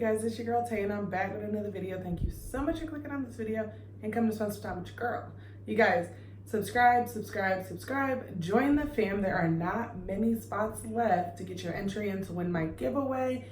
guys, it's your girl Tay and I'm back with another video. Thank you so much for clicking on this video and coming to spend some time with your girl. You guys, subscribe, join the fam. There are not many spots left to get your entry in to win my giveaway.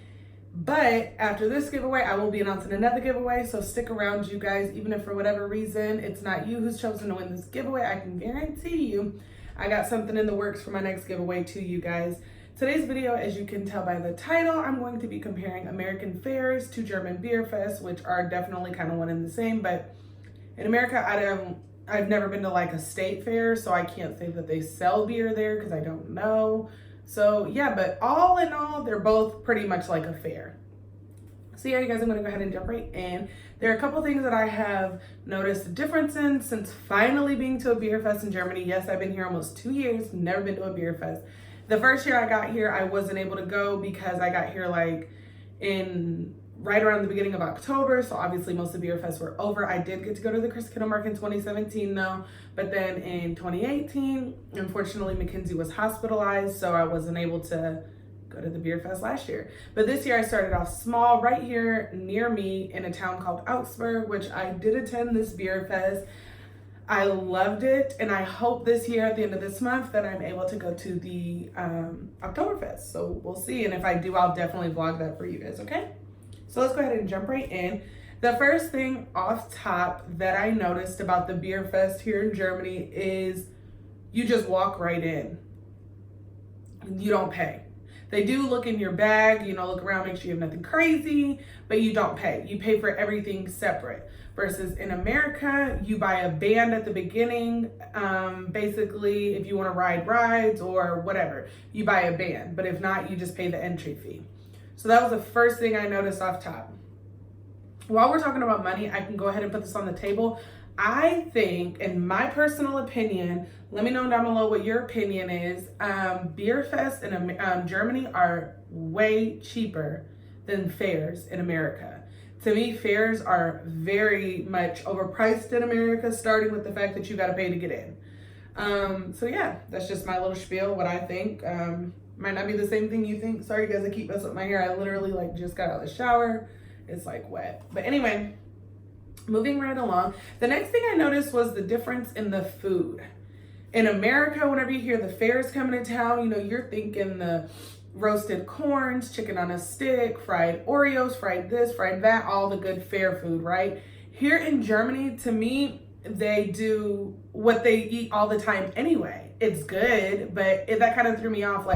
But after this giveaway, I will be announcing another giveaway, so stick around, you guys. Even if for whatever reason it's not you who's chosen to win this giveaway, I can guarantee you I got something in the works for my next giveaway to you guys. Today's video, as you can tell by the title, I'm going to be comparing American fairs to German beer fests, which are definitely kind of one and the same. But in America, I've never been to like a state fair, so I can't say that they sell beer there because I don't know. So yeah, but all in all, they're both pretty much like a fair. So yeah, you guys, I'm gonna go ahead and jump right in. There are a couple things that I have noticed a difference in since finally being to a beer fest in Germany. Yes, I've been here almost 2 years, never been to a beer fest. The first year I got here, I wasn't able to go because I got here like right around the beginning of October. So obviously most of the beer fests were over. I did get to go to the Christkindl Mark in 2017 though. But then in 2018, unfortunately, Mackenzie was hospitalized. So I wasn't able to go to the beer fest last year. But this year I started off small right here near me in a town called Augsburg, which I did attend this beer fest. I loved it, and I hope this year at the end of this month that I'm able to go to the Oktoberfest. So we'll see, and if I do, I'll definitely vlog that for you guys, okay? So let's go ahead and jump right in. The first thing off top that I noticed about the beer fest here in Germany is you just walk right in. You don't pay. They do look in your bag, look around, make sure you have nothing crazy, but you don't pay. You pay for everything separate. Versus in America, you buy a band at the beginning. Basically, if you want to ride rides or whatever, you buy a band. But if not, you just pay the entry fee. So that was the first thing I noticed off top. While we're talking about money, I can go ahead and put this on the table. I think, in my personal opinion, let me know down below what your opinion is. Beer fests in Germany are way cheaper than fairs in America. To me, fairs are very much overpriced in America, starting with the fact that you got to pay to get in. So yeah, that's just my little spiel, what I think. Might not be the same thing you think. Sorry guys, I keep messing with my hair. I literally just got out of the shower. It's wet. But anyway, moving right along. The next thing I noticed was the difference in the food. In America, whenever you hear the fairs coming to town, you're thinking the roasted corns, chicken on a stick, fried Oreos, fried this, fried that, all the good fair food, right? Here in Germany, to me, they do what they eat all the time anyway. It's good, but that kind of threw me off.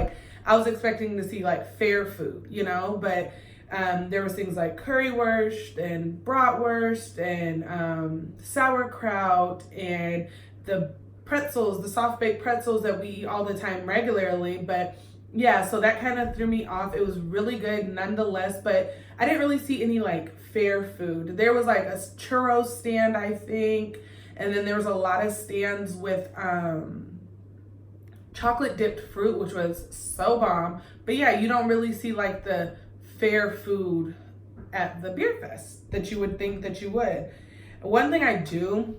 I was expecting to see fair food, but there was things like currywurst and bratwurst and sauerkraut and the pretzels, the soft baked pretzels that we eat all the time regularly. But yeah, so that kind of threw me off. It was really good nonetheless, but I didn't really see any fair food. There was a churro stand, I think, and then there was a lot of stands with chocolate dipped fruit, which was so bomb. But yeah, you don't really see the fair food at the beer fest that you would think that you would. One thing I do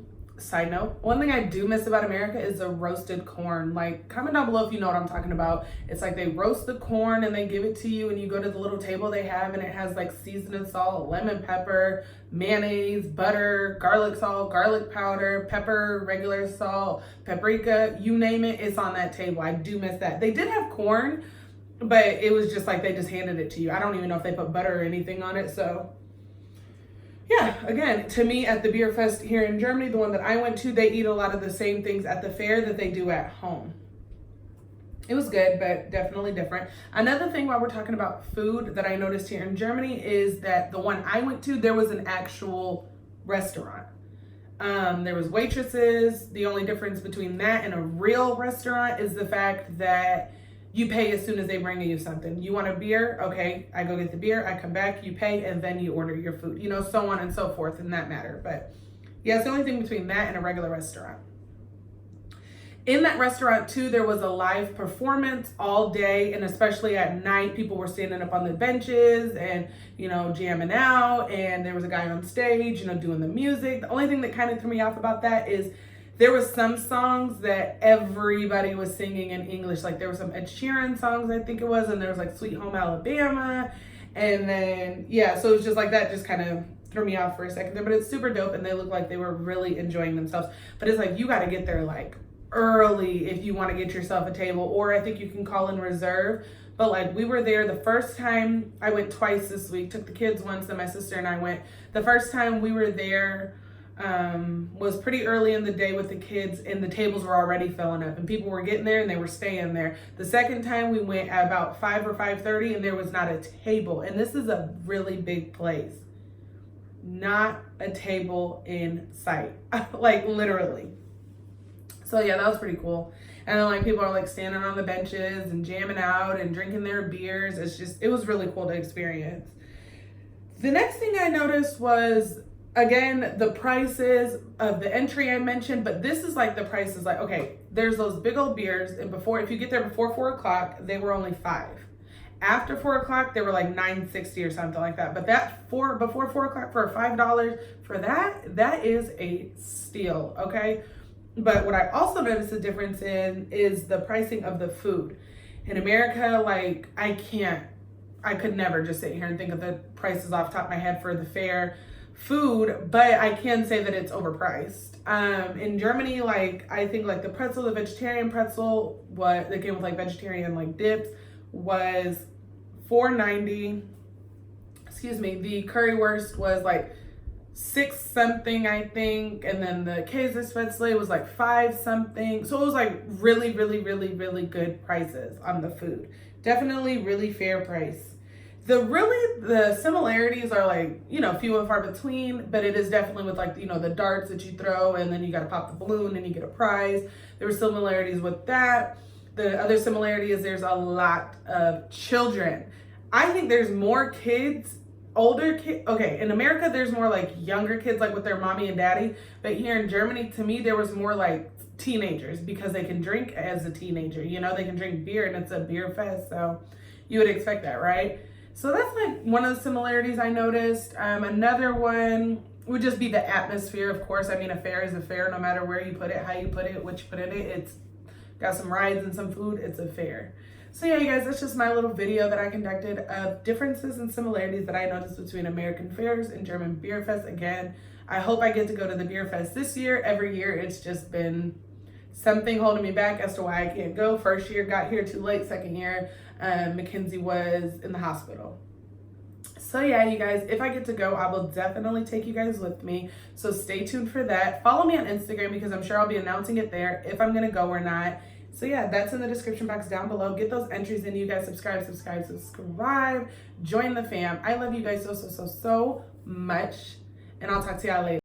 miss about America is the roasted corn. Comment down below if you know what I'm talking about. It's they roast the corn and they give it to you, and you go to the little table they have, and it has seasoned salt, lemon pepper, mayonnaise, butter, garlic salt, garlic powder, pepper, regular salt, paprika, you name it, it's on that table. I do miss that. They did have corn, but it was just they just handed it to you. I don't even know if they put butter or anything on it. So yeah, again, to me at the beer fest here in Germany, the one that I went to, they eat a lot of the same things at the fair that they do at home. It was good, but definitely different. Another thing while we're talking about food that I noticed here in Germany is that the one I went to, there was an actual restaurant. There was waitresses. The only difference between that and a real restaurant is the fact that you pay as soon as they bring you something. You want a beer? Okay, I go get the beer, I come back, you pay, and then you order your food. So on and so forth in that matter. But yeah, it's the only thing between that and a regular restaurant. In that restaurant too, there was a live performance all day, and especially at night, people were standing up on the benches and, jamming out, and there was a guy on stage, doing the music. The only thing that kind of threw me off about that is there was some songs that everybody was singing in English. There were some Ed Sheeran songs, I think it was, and there was Sweet Home Alabama, And then, yeah, so it was just like that, just kind of threw me off for a second there, but it's super dope and they look like they were really enjoying themselves. But it's like, you got to get there like early if you want to get yourself a table, or I think you can call in reserve. But like, we were there the first time. I went twice this week, took the kids once, then my sister and I went. The first time we were there was pretty early in the day with the kids, and the tables were already filling up and people were getting there and they were staying there. The second time we went at about 5 or 5:30 and there was not a table. And this is a really big place. Not a table in sight. Like, literally. So yeah, that was pretty cool. And then like, people are like standing on the benches and jamming out and drinking their beers. It was really cool to experience. The next thing I noticed was, again, the prices of the entry I mentioned, but this is like the prices, like, okay, there's those big old beers, and if you get there before 4 o'clock, they were only $5. After 4 o'clock, they were like $9.60 or something like that. But before 4 o'clock for $5 for that is a steal, okay? But what I also noticed the difference in is the pricing of the food. In America, like, I could never just sit here and think of the prices off the top of my head for the fare food, but I can say that it's overpriced. In Germany, like, I think like the vegetarian pretzel, that came with like vegetarian like dips, was $4.90. Excuse me. The currywurst was like $6 something, I think, and then the Käsespätzle was like $5 something. So it was like really, really, really, really good prices on the food. Definitely really fair price. The similarities are like, you know, few and far between, but it is definitely with like, you know, the darts that you throw and then you got to pop the balloon and you get a prize. There were similarities with that. The other similarity is there's a lot of children. I think there's more kids, older kids. Okay, in America, there's more like younger kids, like with their mommy and daddy. But here in Germany, to me, there was more like teenagers, because they can drink as a teenager. You know, they can drink beer and it's a beer fest. So you would expect that, right? So that's like one of the similarities I noticed. Another one would just be the atmosphere, of course. I mean, a fair is a fair, no matter where you put it, how you put it, what you put in it. It's got some rides and some food. It's a fair. So yeah, you guys, that's just my little video that I conducted of differences and similarities that I noticed between American fairs and German beer fest. Again, I hope I get to go to the beer fest this year. Every year, it's just been something holding me back as to why I can't go. First year, got here too late. Second year, Mackenzie was in the hospital. So yeah, you guys, if I get to go, I will definitely take you guys with me. So stay tuned for that. Follow me on Instagram, because I'm sure I'll be announcing it there if I'm gonna go or not. So yeah, that's in the description box down below. Get those entries in. You guys subscribe. Join the fam. I love you guys so much. And I'll talk to y'all later.